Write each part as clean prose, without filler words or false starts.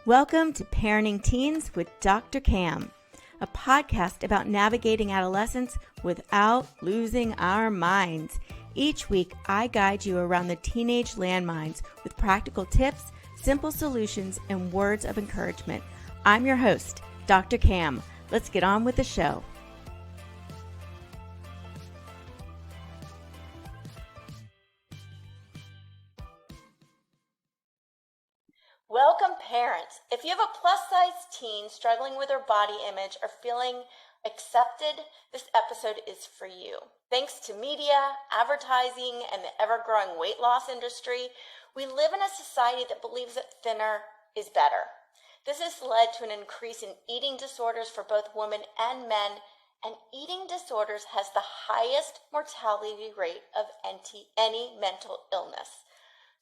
Welcome to Parenting Teens with Dr. Cam, a podcast about navigating adolescence without losing our minds. Each week, I guide you around the teenage landmines with practical tips, simple solutions, and words of encouragement. I'm your host, Dr. Cam. Let's get on with the show. Welcome, parents. If you have a plus-size teen struggling with their body image or feeling accepted, this episode is for you. Thanks to media, advertising, and the ever-growing weight loss industry, we live in a society that believes that thinner is better. This has led to an increase in eating disorders for both women and men, and eating disorders has the highest mortality rate of any mental illness.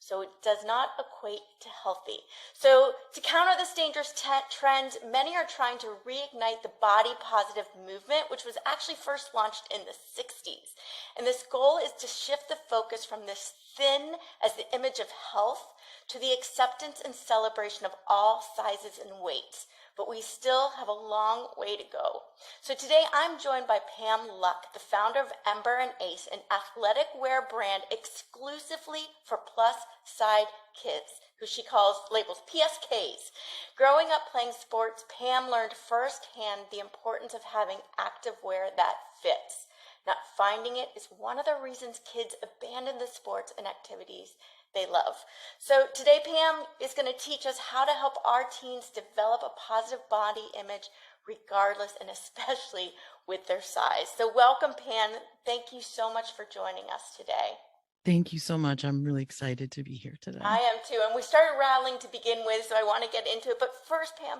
So it does not equate to healthy. So to counter this dangerous trend, many are trying to reignite the body positive movement, which was actually first launched in the 60s. And this goal is to shift the focus from this thin as the image of health to the acceptance and celebration of all sizes and weights. But we still have a long way to go. So today I'm joined by Pam Luk, the founder of Ember Ace, an athletic wear brand exclusively for plus-size kids, who she labels PSKs. Growing up playing sports, Pam learned firsthand the importance of having active wear that fits. Not finding it is one of the reasons kids abandon the sports and activities they love. So today Pam is going to teach us how to help our teens develop a positive body image regardless and especially with their size. So welcome, Pam. Thank you so much for joining us today. Thank you so much. I'm really excited to be here today. I am too. And we started rattling to begin with, so I want to get into it. But first, Pam,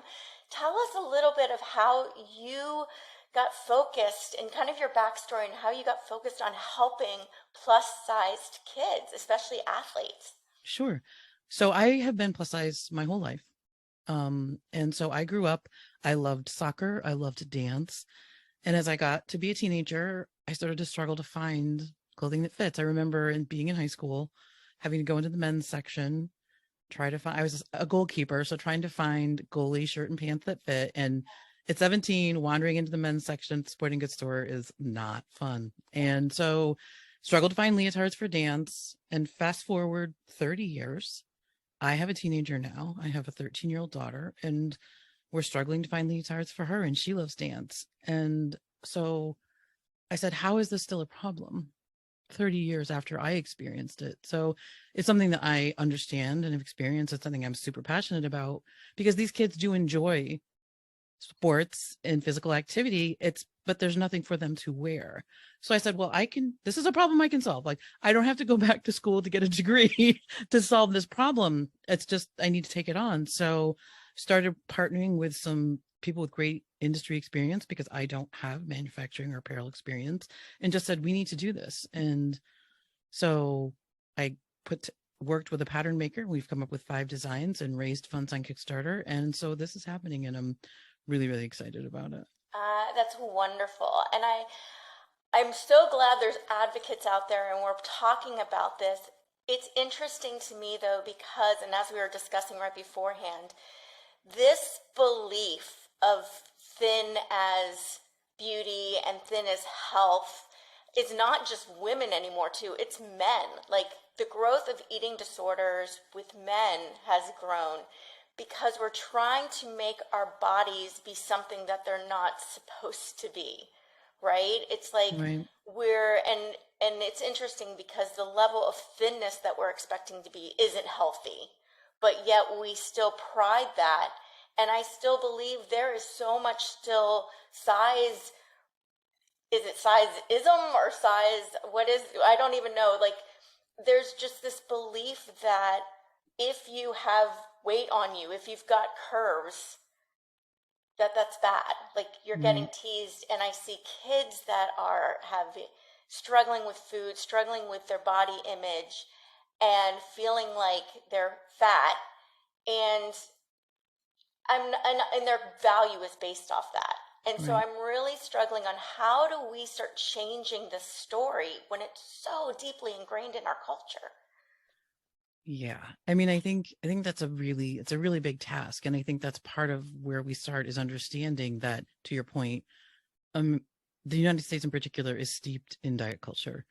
tell us a little bit of how you got focused and kind of your backstory and how you got focused on helping plus-sized kids, especially athletes. Sure. So I have been plus size my whole life. And so I grew up, I loved soccer, I loved to dance. And as I got to be a teenager, I started to struggle to find clothing that fits. I remember being in high school, having to go into the men's section, I was a goalkeeper, so trying to find goalie shirt and pants that fit. And at 17, wandering into the men's section at the sporting goods store is not fun. And so struggled to find leotards for dance. And fast forward 30 years, I have a teenager now. I have a 13-year-old daughter, and we're struggling to find leotards for her, and she loves dance. And so I said, how is this still a problem 30 years after I experienced it? So it's something that I understand and have experienced. It's something I'm super passionate about because these kids do enjoy sports and physical activity. But there's nothing for them to wear. So I said, well, this is a problem I can solve. Like, I don't have to go back to school to get a degree to solve this problem. It's just, I need to take it on. So started partnering with some people with great industry experience because I don't have manufacturing or apparel experience, and just said, we need to do this. And so I worked with a pattern maker. We've come up with 5 designs and raised funds on Kickstarter. And so this is happening, and I'm really, really excited about it. That's wonderful. And I'm so glad there's advocates out there and we're talking about this. It's interesting to me though, because, and as we were discussing right beforehand, this belief of thin as beauty and thin as health is not just women anymore too, it's men. Like, the growth of eating disorders with men has grown because we're trying to make our bodies be something that they're not supposed to be, right? It's like Right. and it's interesting because the level of thinness that we're expecting to be isn't healthy, but yet we still pride that. And I still believe there is so much still size. Is it sizeism or size? I don't even know. Like, there's just this belief that if you have weight on you, if you've got curves, that's bad. Like, you're getting teased. And I see kids that have struggling with food, struggling with their body image, and feeling like they're fat, and their value is based off that. And so I'm really struggling on how do we start changing this story when it's so deeply ingrained in our culture? Yeah. I mean, I think that's it's a really big task. And I think that's part of where we start is understanding that, to your point, um, the United States in particular is steeped in diet culture.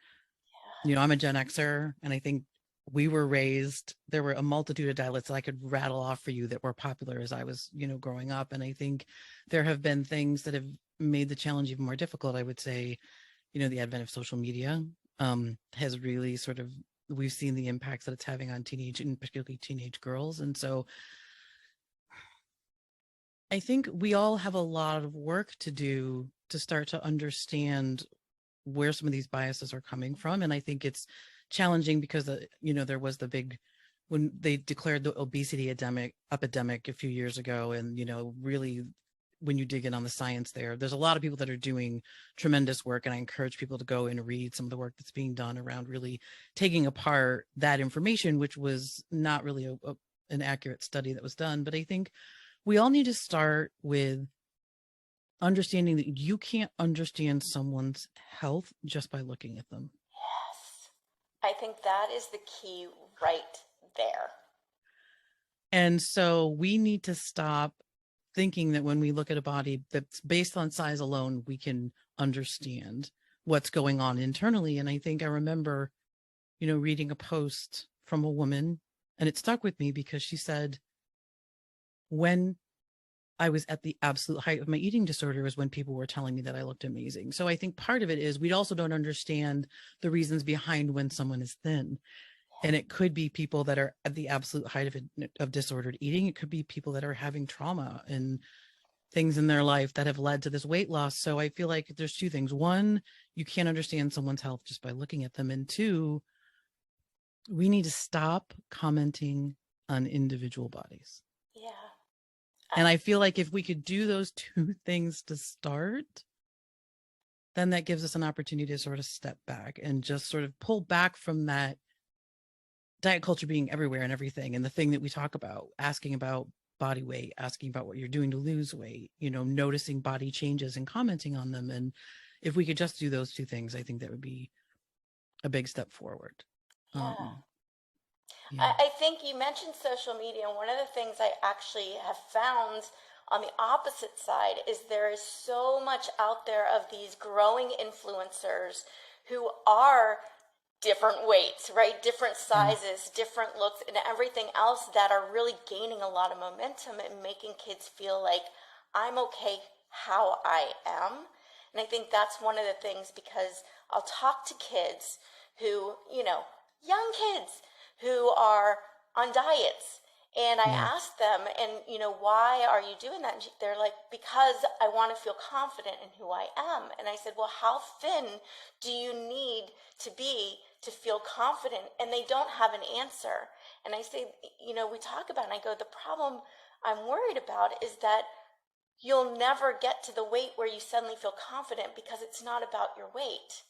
You know, I'm a Gen Xer, and I think we were raised, there were a multitude of diets that I could rattle off for you that were popular as I was, growing up. And I think there have been things that have made the challenge even more difficult. I would say, the advent of social media has really sort of, we've seen the impacts that it's having on teenage and particularly teenage girls. And so I think we all have a lot of work to do to start to understand where some of these biases are coming from. And I think it's challenging because, there was the big, when they declared the obesity epidemic a few years ago, and, really when you dig in on the science there's a lot of people that are doing tremendous work. And I encourage people to go and read some of the work that's being done around really taking apart that information, which was not really an accurate study that was done. But I think we all need to start with understanding that you can't understand someone's health just by looking at them. Yes. I think that is the key right there. And so we need to stop thinking that when we look at a body that's based on size alone, we can understand what's going on internally. And I think I remember, reading a post from a woman, and it stuck with me because she said, when I was at the absolute height of my eating disorder was when people were telling me that I looked amazing. So I think part of it is we also don't understand the reasons behind when someone is thin. And it could be people that are at the absolute height of disordered eating. It could be people that are having trauma and things in their life that have led to this weight loss. So I feel like there's two things. One, you can't understand someone's health just by looking at them. And two, we need to stop commenting on individual bodies. Yeah. And I feel like if we could do those two things to start, then that gives us an opportunity to sort of step back and just sort of pull back from that diet culture being everywhere and everything. And the thing that we talk about, asking about body weight, asking about what you're doing to lose weight, noticing body changes and commenting on them. And if we could just do those two things, I think that would be a big step forward. Yeah. Yeah. I think you mentioned social media, and one of the things I actually have found on the opposite side is there is so much out there of these growing influencers who are different weights, right? Different Yeah. sizes, different looks, and everything else that are really gaining a lot of momentum and making kids feel like I'm okay how I am. And I think that's one of the things because I'll talk to kids who, young kids who are on diets. And I Yeah. asked them, and why are you doing that? And they're like, because I want to feel confident in who I am. And I said, well, how thin do you need to be to feel confident? And they don't have an answer. And I say, we talk about it, and I go, the problem I'm worried about is that you'll never get to the weight where you suddenly feel confident because it's not about your weight,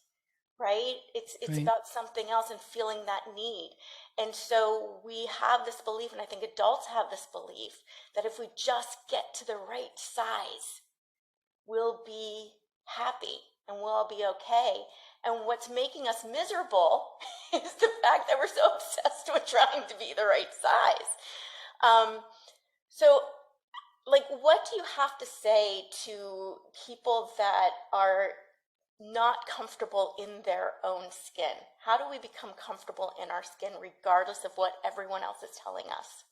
right? It's Right. about something else and feeling that need. And so we have this belief, and I think adults have this belief, that if we just get to the right size, we'll be happy and we'll all be okay. And what's making us miserable is the fact that we're so obsessed with trying to be the right size. So like, what do you have to say to people that are not comfortable in their own skin? How do we become comfortable in our skin regardless of what everyone else is telling us?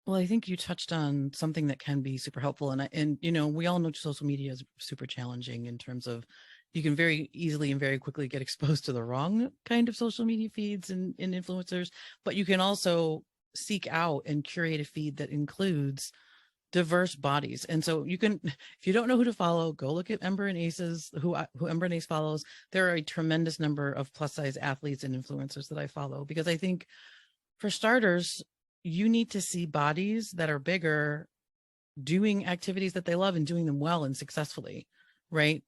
Well, I think you touched on something that can be super helpful. And we all know social media is super challenging in terms of you can very easily and very quickly get exposed to the wrong kind of social media feeds and influencers, but you can also seek out and curate a feed that includes diverse bodies. And so you can, if you don't know who to follow, go look at Ember and Ace's, who Ember and Ace follows. There are a tremendous number of plus size athletes and influencers that I follow, because I think for starters, you need to see bodies that are bigger doing activities that they love and doing them well and successfully, right?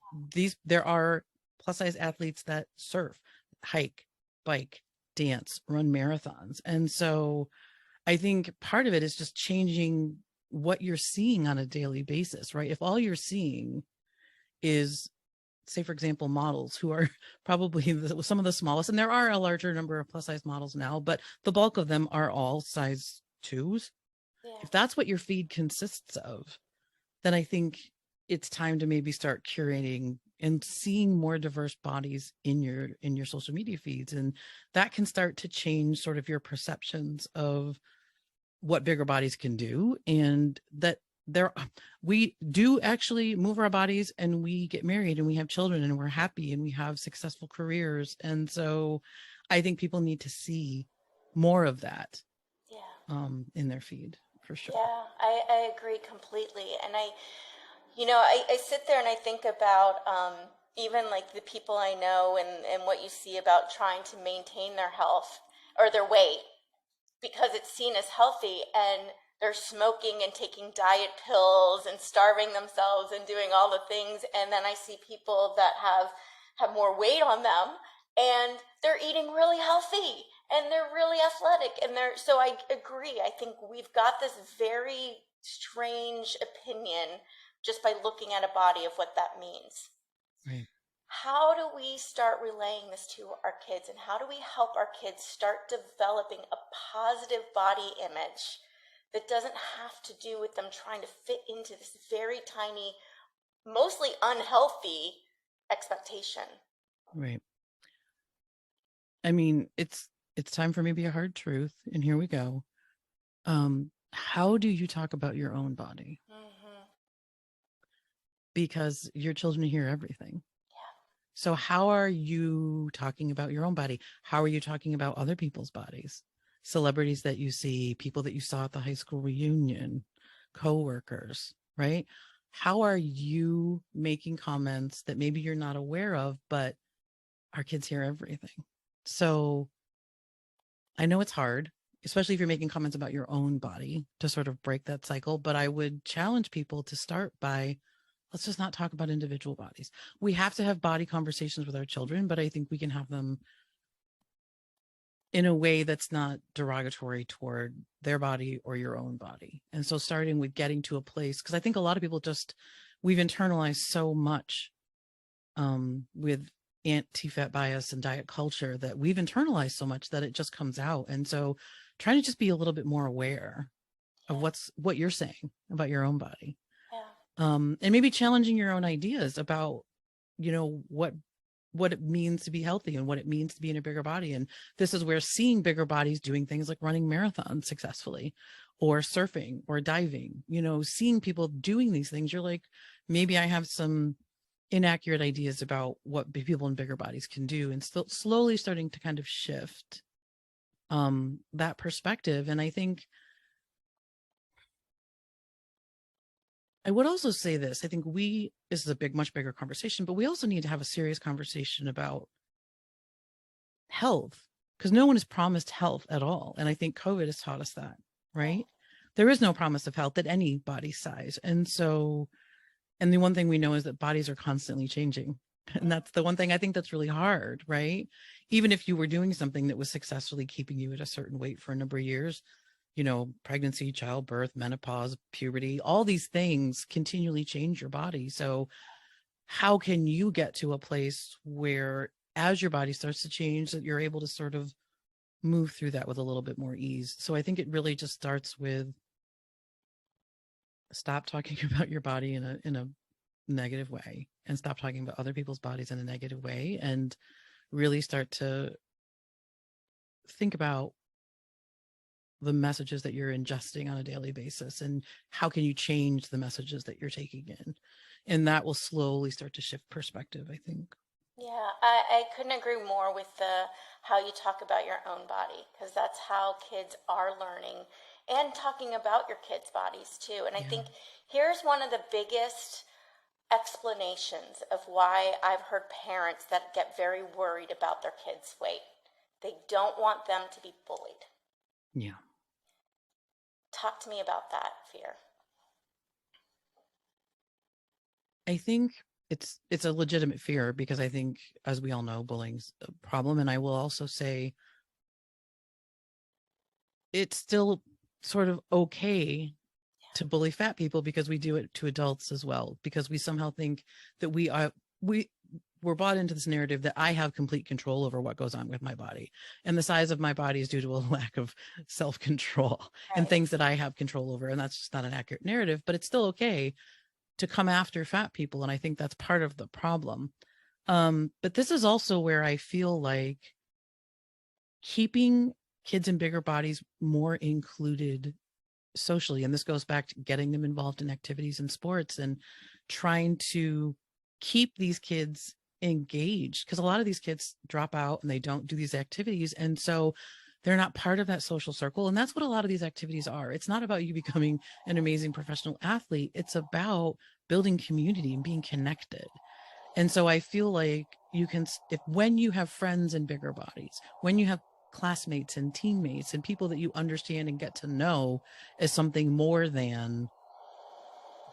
There are plus size athletes that surf, hike, bike, dance, run marathons. And so I think part of it is just changing what you're seeing on a daily basis, right? If all you're seeing is say, for example, models who are probably some of the smallest, and there are a larger number of plus size models now, but the bulk of them are all size 2s. Yeah. If that's what your feed consists of, then I think it's time to maybe start curating and seeing more diverse bodies in your social media feeds. And that can start to change sort of your perceptions of what bigger bodies can do, and that we do actually move our bodies, and we get married, and we have children, and we're happy, and we have successful careers. And so I think people need to see more of that in their feed, for sure. Yeah, I agree completely. And I sit there and I think about even like the people I know, and what you see about trying to maintain their health or their weight because it's seen as healthy, and they're smoking and taking diet pills and starving themselves and doing all the things. And then I see people that have more weight on them, and they're eating really healthy, and they're really athletic, and so I agree. I think we've got this very strange opinion just by looking at a body of what that means. Right. How do we start relaying this to our kids, and how do we help our kids start developing a positive body image that doesn't have to do with them trying to fit into this very tiny, mostly unhealthy expectation? Right. I mean, it's time for maybe a hard truth, and here we go. How do you talk about your own body? Mm-hmm. Because your children hear everything. Yeah. So how are you talking about your own body? How are you talking about other people's bodies? Celebrities that you see, people that you saw at the high school reunion, coworkers, right? How are you making comments that maybe you're not aware of, but our kids hear everything? So I know it's hard, especially if you're making comments about your own body, to sort of break that cycle. But I would challenge people to start by, let's just not talk about individual bodies. We have to have body conversations with our children, but I think we can have them in a way that's not derogatory toward their body or your own body. And so starting with getting to a place, because I think a lot of people we've internalized so much with anti-fat bias and diet culture, that we've internalized so much that it just comes out. And so trying to just be a little bit more aware of what you're saying about your own body. Yeah. And maybe challenging your own ideas about, what it means to be healthy and what it means to be in a bigger body. And this is where seeing bigger bodies doing things like running marathons successfully, or surfing or diving, seeing people doing these things, you're like, maybe I have some inaccurate ideas about what people in bigger bodies can do, and still slowly starting to kind of shift that perspective. And I think I would also say this. I think this is a much bigger conversation, but we also need to have a serious conversation about health, because no one is promised health at all. And I think COVID has taught us that, right? There is no promise of health at any body size. And the one thing we know is that bodies are constantly changing. And that's the one thing I think that's really hard, right? Even if you were doing something that was successfully keeping you at a certain weight for a number of years, pregnancy, childbirth, menopause, puberty, all these things continually change your body. So how can you get to a place where, as your body starts to change, that you're able to sort of move through that with a little bit more ease? So I think it really just starts with, stop talking about your body in a negative way, and stop talking about other people's bodies in a negative way, and really start to think about the messages that you're ingesting on a daily basis, and how can you change the messages that you're taking in. And that will slowly start to shift perspective, I think. Yeah, I couldn't agree more with how you talk about your own body, because that's how kids are learning, and talking about your kids' bodies too. And I think here's one of the biggest explanations of why I've heard parents that get very worried about their kids' weight. They don't want them to be bullied. Yeah. Talk to me about that fear. I think it's a legitimate fear, because I think, as we all know, bullying's a problem. And I will also say it's still sort of okay to bully fat people, because we do it to adults as well, because we somehow think that we're bought into this narrative that I have complete control over what goes on with my body, and the size of my body is due to a lack of self-control and things that I have control over. And that's just not an accurate narrative, but it's still okay to come after fat people. And I think that's part of the problem. But this is also where I feel like keeping kids in bigger bodies more included socially, and this goes back to getting them involved in activities and sports and trying to keep these kids engaged, because a lot of these kids drop out and they don't do these activities, and so they're not part of that social circle. And that's what a lot of these activities are. It's not about you becoming an amazing professional athlete. It's about building community and being connected. And so I feel like you can, if when you have friends in bigger bodies, when you have classmates and teammates and people that you understand and get to know as something more than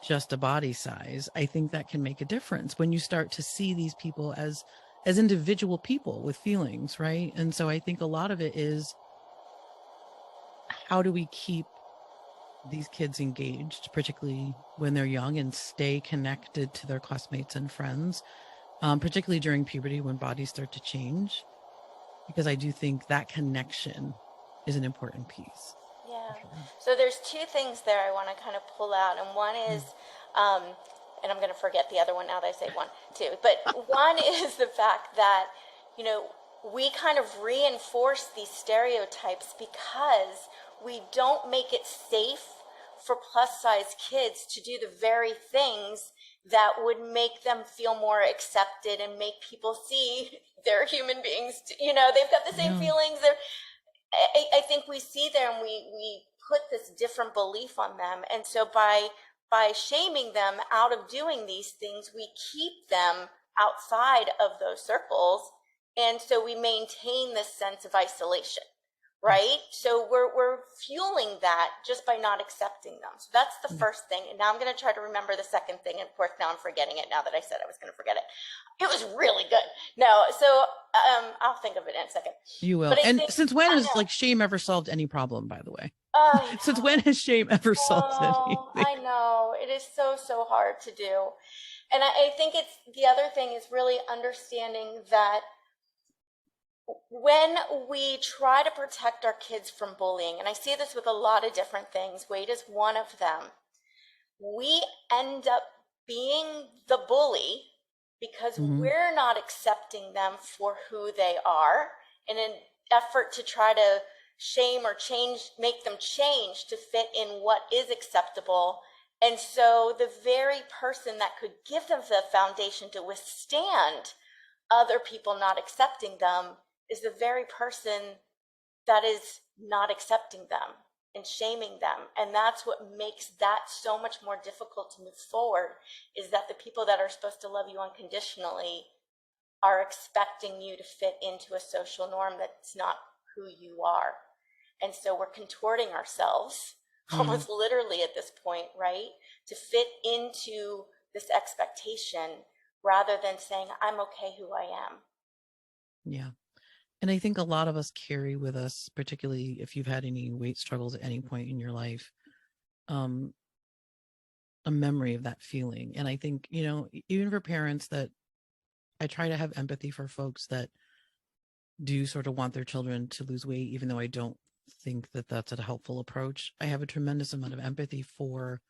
just a body size, I think that can make a difference when you start to see these people as individual people with feelings, right? And so I think a lot of it is, how do we keep these kids engaged, particularly when they're young, and stay connected to their classmates and friends, particularly during puberty when bodies start to change, because I do think that connection is an important piece. Yeah. Sure. So there's two things there I want to kind of pull out, and one is, and I'm going to forget the other one now that I say one, too. But one is the fact that, you know, we kind of reinforce these stereotypes because we don't make it safe for plus size kids to do the very things that would make them feel more accepted and make people see they're human beings. You know, they've got the same feelings. I think we see there, and we put this different belief on them. And so by shaming them out of doing these things, we keep them outside of those circles. And so we maintain this sense of isolation, right? So we're fueling that just by not accepting them. So that's the first thing. And now I'm going to try to remember the second thing. And of course, now I'm forgetting it now that I said I was going to forget it. It was really good. No, so I'll think of it in a second. You will. And since when has like shame ever solved any problem, by the way? Since when has shame ever solved anything? I know. It is so, so hard to do. And I think it's, the other thing is really understanding that when we try to protect our kids from bullying, and I see this with a lot of different things, weight is one of them, we end up being the bully because we're not accepting them for who they are in an effort to try to shame or change, make them change to fit in what is acceptable. And so the very person that could give them the foundation to withstand other people not accepting them is the very person that is not accepting them and shaming them. And that's what makes that so much more difficult to move forward, is that the people that are supposed to love you unconditionally are expecting you to fit into a social norm that's not who you are. And so we're contorting ourselves almost literally at this point, right? To fit into this expectation rather than saying, I'm okay who I am. Yeah. And I think a lot of us carry with us, particularly if you've had any weight struggles at any point in your life, a memory of that feeling. And I think, you know, even for parents, that I try to have empathy for folks that do sort of want their children to lose weight, even though I don't think that that's a helpful approach. I have a tremendous amount of empathy for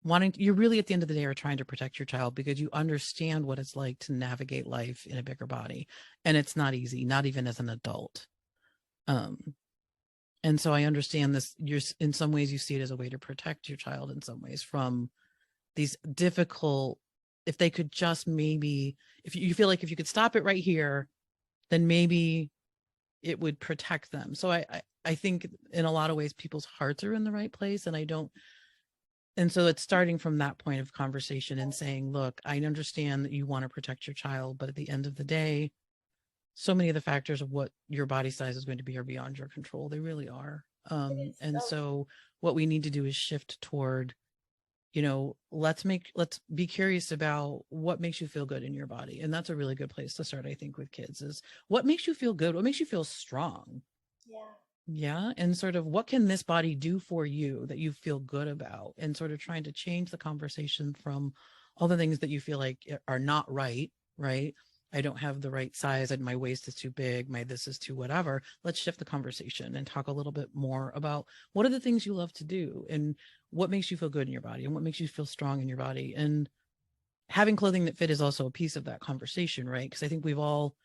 wanting to, you really at the end of the day are trying to protect your child because you understand what it's like to navigate life in a bigger body, and it's not easy, not even as an adult. And so I understand this. You're, in some ways you see it as a way to protect your child, in some ways from these difficult, if they could just maybe, if you feel like if you could stop it right here, then maybe it would protect them. So I think in a lot of ways people's hearts are in the right place, and so it's starting from that point of conversation and saying, look, I understand that you want to protect your child, but at the end of the day, so many of the factors of what your body size is going to be are beyond your control. They really are. And so what we need to do is shift toward, you know, let's be curious about what makes you feel good in your body. And that's a really good place to start, I think, with kids, is what makes you feel good? What makes you feel strong? Yeah. Yeah. And sort of what can this body do for you that you feel good about, and sort of trying to change the conversation from all the things that you feel like are not right. Right. I don't have the right size and my waist is too big, my this is too whatever. Let's shift the conversation and talk a little bit more about what are the things you love to do and what makes you feel good in your body and what makes you feel strong in your body. And having clothing that fit is also a piece of that conversation, right? Because I think we've all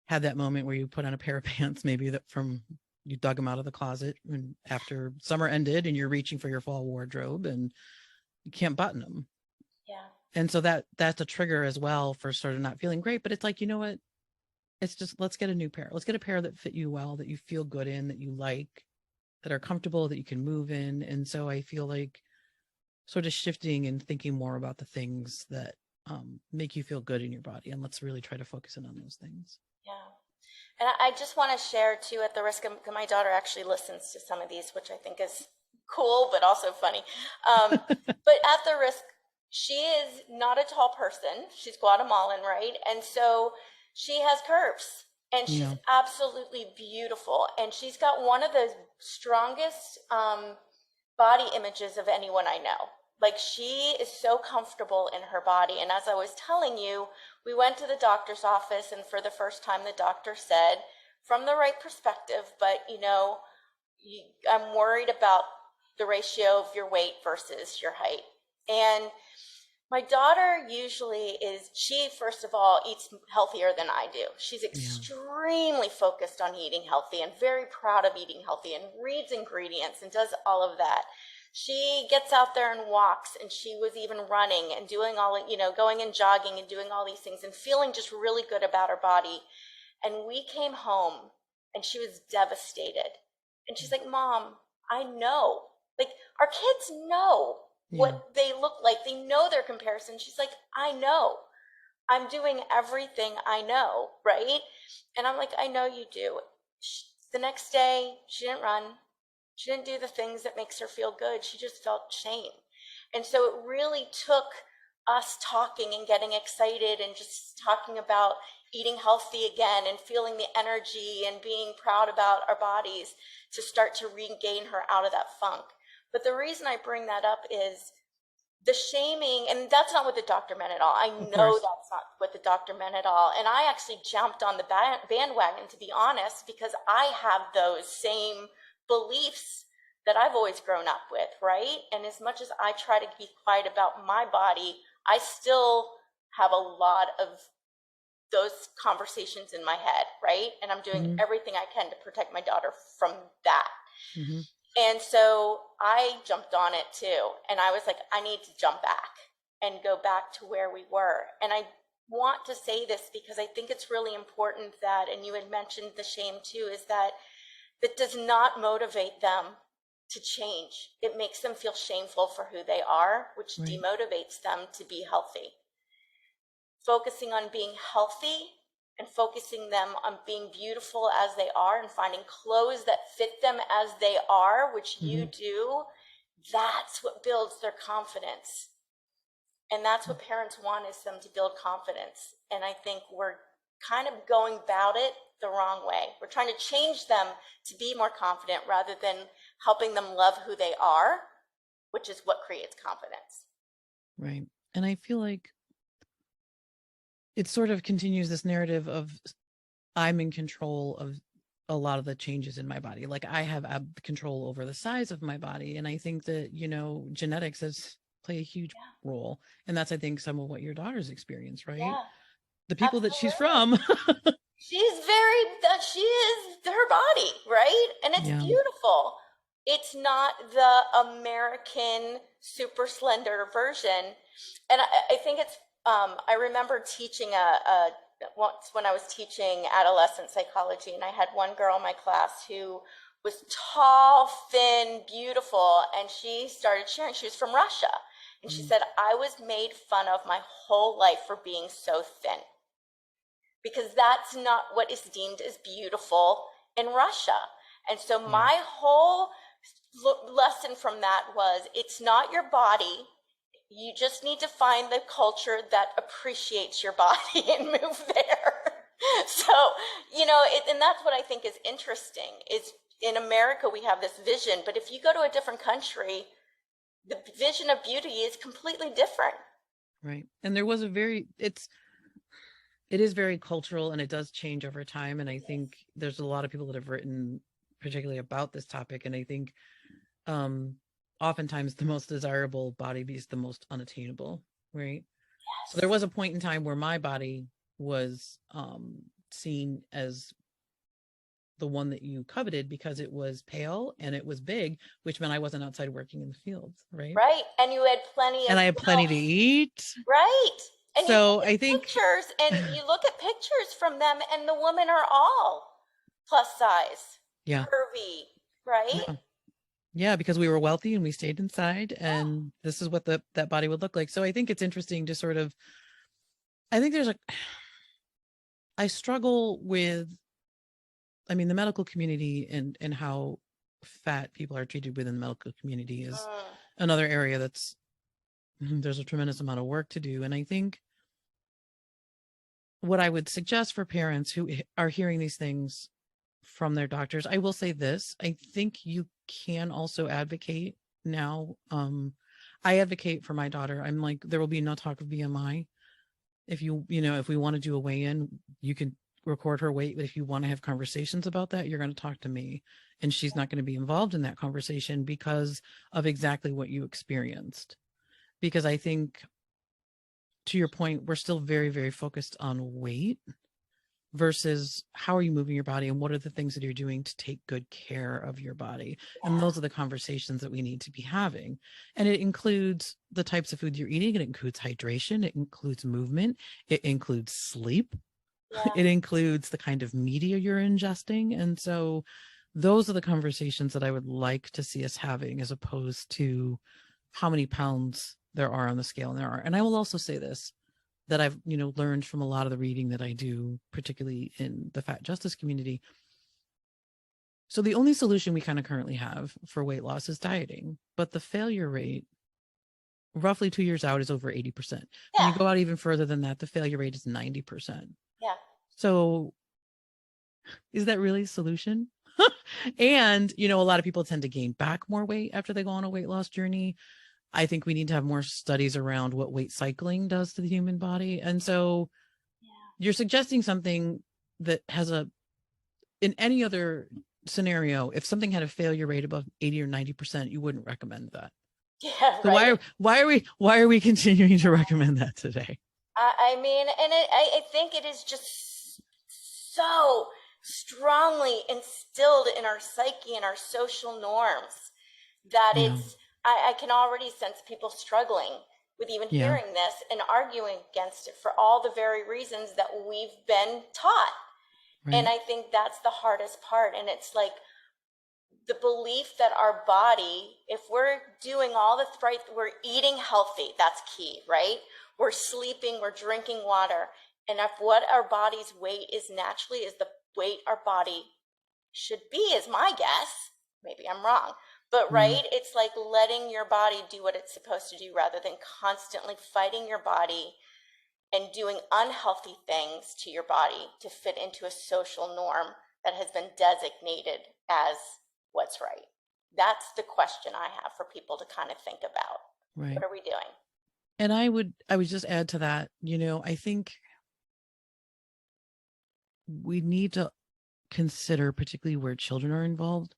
had that moment where you put on a pair of pants, maybe that from you dug them out of the closet and after summer ended and you're reaching for your fall wardrobe and you can't button them. Yeah. And so that's a trigger as well for sort of not feeling great. But it's like, you know what? It's just, let's get a new pair. Let's get a pair that fit you well, that you feel good in, that you like, that are comfortable, that you can move in. And so I feel like sort of shifting and thinking more about the things that make you feel good in your body. And let's really try to focus in on those things. Yeah. And I just want to share too, at the risk of, my daughter actually listens to some of these, which I think is cool, but also funny. But at the risk, she is not a tall person. She's Guatemalan, right? And so she has curves and she's absolutely beautiful. And she's got one of the strongest body images of anyone I know. Like, she is so comfortable in her body. And as I was telling you, we went to the doctor's office, and for the first time, the doctor said, from the right perspective, but I'm worried about the ratio of your weight versus your height. And my daughter usually she first of all eats healthier than I do. She's extremely focused on eating healthy and very proud of eating healthy and reads ingredients and does all of that. She gets out there and walks, and she was even running and doing going and jogging and doing all these things and feeling just really good about her body. And we came home and she was devastated. And she's like, Mom, I know, like, our kids know what they look like. They know their comparison. She's like, I know. I'm doing everything I know, right? And I'm like, I know you do. The next day, she didn't run. She didn't do the things that makes her feel good. She just felt shame. And so it really took us talking and getting excited and just talking about eating healthy again and feeling the energy and being proud about our bodies to start to regain her out of that funk. But the reason I bring that up is the shaming, and that's not what the doctor meant at all. I know that's not what the doctor meant at all. And I actually jumped on the bandwagon, to be honest, because I have those same beliefs that I've always grown up with, right? And as much as I try to be quiet about my body, I still have a lot of those conversations in my head, right? And I'm doing everything I can to protect my daughter from that. Mm-hmm. And so I jumped on it too. And I was like, I need to jump back and go back to where we were. And I want to say this because I think it's really important that, and you had mentioned the shame too, is that does not motivate them to change. It makes them feel shameful for who they are, which demotivates them to be healthy. Focusing on being healthy and focusing them on being beautiful as they are and finding clothes that fit them as they are, which you do, that's what builds their confidence. And that's what parents want, is them to build confidence. And I think we're kind of going about it the wrong way. We're trying to change them to be more confident rather than helping them love who they are, which is what creates confidence. Right. And I feel like it sort of continues this narrative of I'm in control of a lot of the changes in my body. Like, I have control over the size of my body. And I think that, genetics play a huge role. And that's, I think, some of what your daughter's experienced, right? Yeah. The people that she's from. she is her body, right? And it's beautiful. It's not the American super slender version. And I think it's, I remember teaching once when I was teaching adolescent psychology, and I had one girl in my class who was tall, thin, beautiful, and she started sharing. She was from Russia. And she said, I was made fun of my whole life for being so thin, because that's not what is deemed as beautiful in Russia. And so my whole lesson from that was, it's not your body. You just need to find the culture that appreciates your body and move there. So, and that's what I think is interesting, is in America, we have this vision, but if you go to a different country, the vision of beauty is completely different. Right. And there was it is very cultural and it does change over time. And I think there's a lot of people that have written particularly about this topic. And I think um oftentimes the most desirable body is the most unattainable, right? So there was a point in time where my body was seen as the one that you coveted because it was pale and it was big, which meant I wasn't outside working in the fields, right? Right. And you had plenty And of I had plenty to eat. right. And you So look I at think, pictures and you look at pictures from them and the women are all plus size, yeah, curvy, right? yeah, yeah, because we were wealthy and we stayed inside, and this is what that body would look like. So I think it's interesting to sort of, I think I struggle with, I mean, the medical community and how fat people are treated within the medical community is Mm, another area that's, there's a tremendous amount of work to do. And I think what I would suggest for parents who are hearing these things from their doctors, I will say this, I think you can also advocate now. I advocate for my daughter. I'm like, there will be no talk of BMI. If if we want to do a weigh-in, you can record her weight. But if you want to have conversations about that, you're going to talk to me. And she's not going to be involved in that conversation because of exactly what you experienced. Because I think, to your point, we're still very, very focused on weight versus how are you moving your body and what are the things that you're doing to take good care of your body. And those are the conversations that we need to be having. And it includes the types of food you're eating. It includes hydration. It includes movement. It includes sleep. yeah. It includes the kind of media you're ingesting. And so those are the conversations that I would like to see us having, as opposed to how many pounds there are on the scale. And I will also say this, that I've, learned from a lot of the reading that I do, particularly in the fat justice community. So the only solution we kind of currently have for weight loss is dieting, but the failure rate roughly 2 years out is over 80%. When you Yeah. go out even further than that, the failure rate is 90%. Yeah. So is that really a solution? And, a lot of people tend to gain back more weight after they go on a weight loss journey. I think we need to have more studies around what weight cycling does to the human body. And so you're suggesting something that has in any other scenario, if something had a failure rate above 80 or 90%, you wouldn't recommend that. Yeah, So right. why are we continuing to recommend that today? I mean, and I think it is just so strongly instilled in our psyche and our social norms that Yeah. I can already sense people struggling with even Yeah. hearing this and arguing against it for all the very reasons that we've been taught. And Right. I think that's the hardest part. And it's like the belief that our body, if we're doing all the right, we're eating healthy, that's key, right? We're sleeping, we're drinking water. And if what our body's weight is naturally is the weight our body should be, is my guess. Maybe I'm wrong. But right, it's like letting your body do what it's supposed to do rather than constantly fighting your body and doing unhealthy things to your body to fit into a social norm that has been designated as what's right. That's the question I have for people to kind of think about. Right. What are we doing? And I would just add to that, I think we need to consider, particularly where children are involved.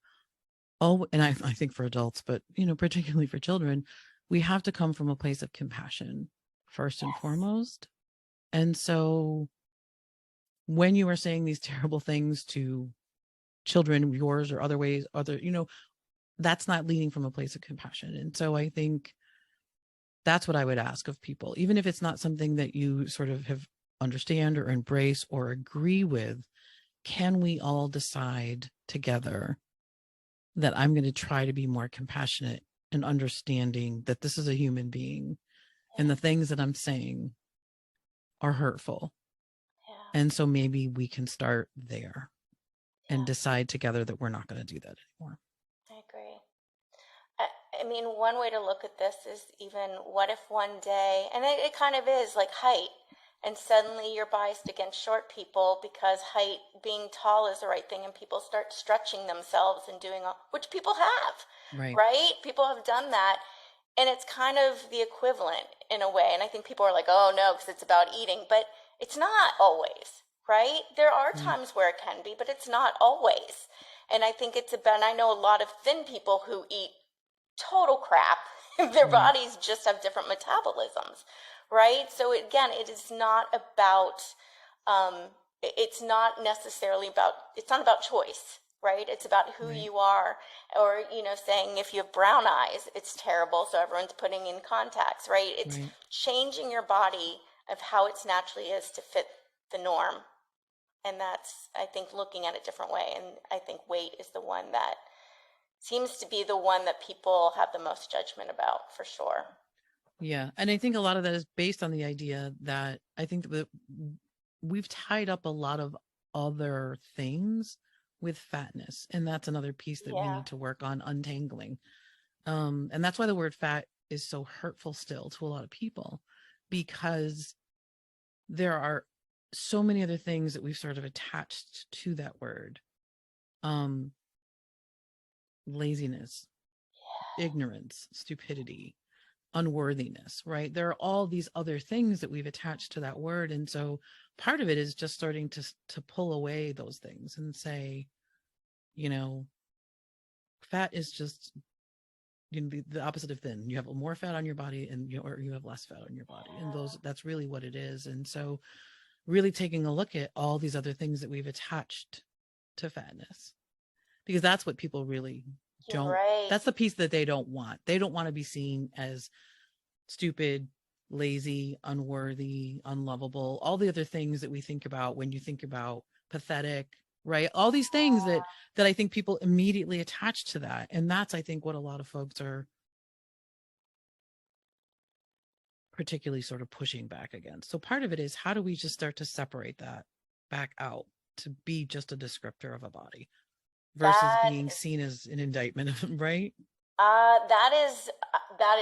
Oh, and I think for adults, but particularly for children, we have to come from a place of compassion first and foremost. And so when you are saying these terrible things to children, yours or other ways, that's not leading from a place of compassion. And so I think that's what I would ask of people, even if it's not something that you sort of have understand or embrace or agree with. Can we all decide together that I'm going to try to be more compassionate and understanding that this is a human being and the things that I'm saying are hurtful. Yeah. And so maybe we can start there and decide together that we're not going to do that anymore. I agree. I mean, one way to look at this is even what if one day, and it kind of is like height, and suddenly you're biased against short people because height, being tall is the right thing, and people start stretching themselves and doing all, which people have, right? People have done that, and it's kind of the equivalent in a way. And I think people are like, oh no, because it's about eating, but It's not always, right? There are times where it can be, but it's not always. And I think it's about, and I know a lot of thin people who eat total crap. Their bodies just have different metabolisms, right? So again, it is not about, it's not necessarily about, it's not about choice, right? It's about who you are. Or, saying if you have brown eyes, it's terrible, so everyone's putting in contacts, right? It's changing your body of how it's naturally is to fit the norm. And that's, I think, looking at it a different way. And I think weight is the one that seems to be the one that people have the most judgment about, for sure. Yeah. And I think a lot of that is based on the idea that I think that we've tied up a lot of other things with fatness. And that's another piece that we need to work on untangling. And that's why the word fat is so hurtful still to a lot of people, because there are so many other things that we've sort of attached to that word. Laziness, ignorance, stupidity, unworthiness, right? There are all these other things that we've attached to that word. And so part of it is just starting to pull away those things and say, fat is just the opposite of thin. You have more fat on your body or you have less fat on your body. And that's really what it is. And so really taking a look at all these other things that we've attached to fatness, because that's what people really don't, that's the piece that they don't want. They don't want to be seen as stupid, lazy, unworthy, unlovable, all the other things that we think about when you think about pathetic, right? All these things that I think people immediately attach to that. And that's, I think, what a lot of folks are particularly sort of pushing back against. So part of it is, how do we just start to separate that back out to be just a descriptor of a body versus being seen as an indictment of them, right? That is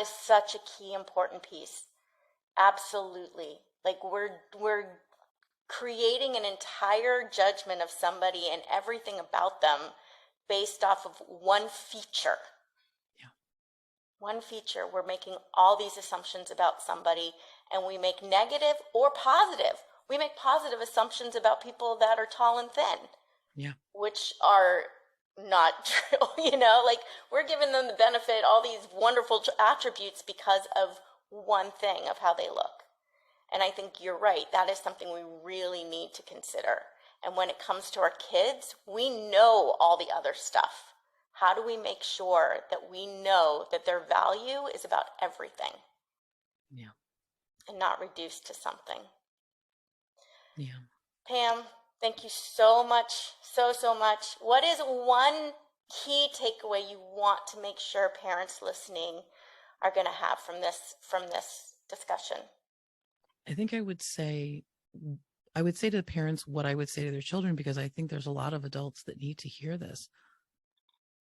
such a key important piece. Absolutely. Like we're creating an entire judgment of somebody and everything about them based off of one feature. One feature. We're making all these assumptions about somebody, and we make negative or positive. We make positive assumptions about people that are tall and thin, which are not true. Like we're giving them the benefit, all these wonderful attributes because of one thing of how they look. And I think you're right. That is something we really need to consider. And when it comes to our kids, we know all the other stuff. How do we make sure that we know that their value is about everything? Yeah. And not reduced to something. Yeah. Pam, thank you so much, so much. What is one key takeaway you want to make sure parents listening are going to have from this discussion? I think I would say to the parents what I would say to their children, because I think there's a lot of adults that need to hear this.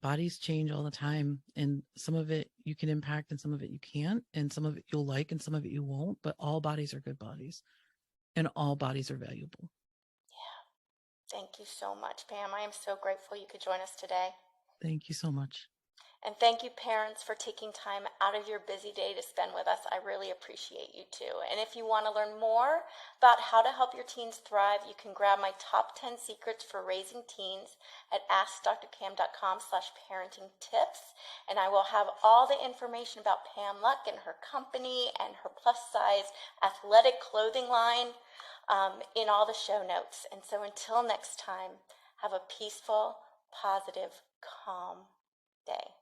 Bodies change all the time, and some of it you can impact and some of it you can't, and some of it you'll like and some of it you won't, but all bodies are good bodies and all bodies are valuable. Yeah. Thank you so much, Pam. I am so grateful you could join us today. Thank you so much. And thank you, parents, for taking time out of your busy day to spend with us. I really appreciate you too. And if you want to learn more about how to help your teens thrive, you can grab my top 10 secrets for raising teens at askdrcam.com/parentingtips. And I will have all the information about Pam Luk and her company and her plus size athletic clothing line in all the show notes. And so until next time, have a peaceful, positive, calm day.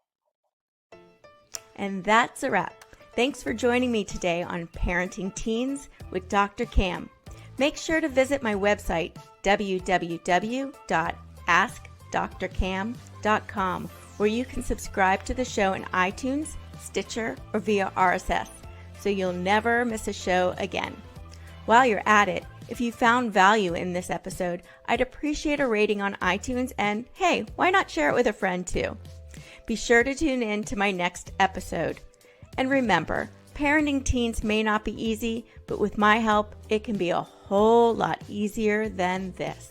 And that's a wrap. Thanks for joining me today on Parenting Teens with Dr. Cam. Make sure to visit my website, www.askdrcam.com, where you can subscribe to the show in iTunes, Stitcher, or via RSS, so you'll never miss a show again. While you're at it, if you found value in this episode, I'd appreciate a rating on iTunes, and hey, why not share it with a friend too? Be sure to tune in to my next episode. And remember, parenting teens may not be easy, but with my help, it can be a whole lot easier than this.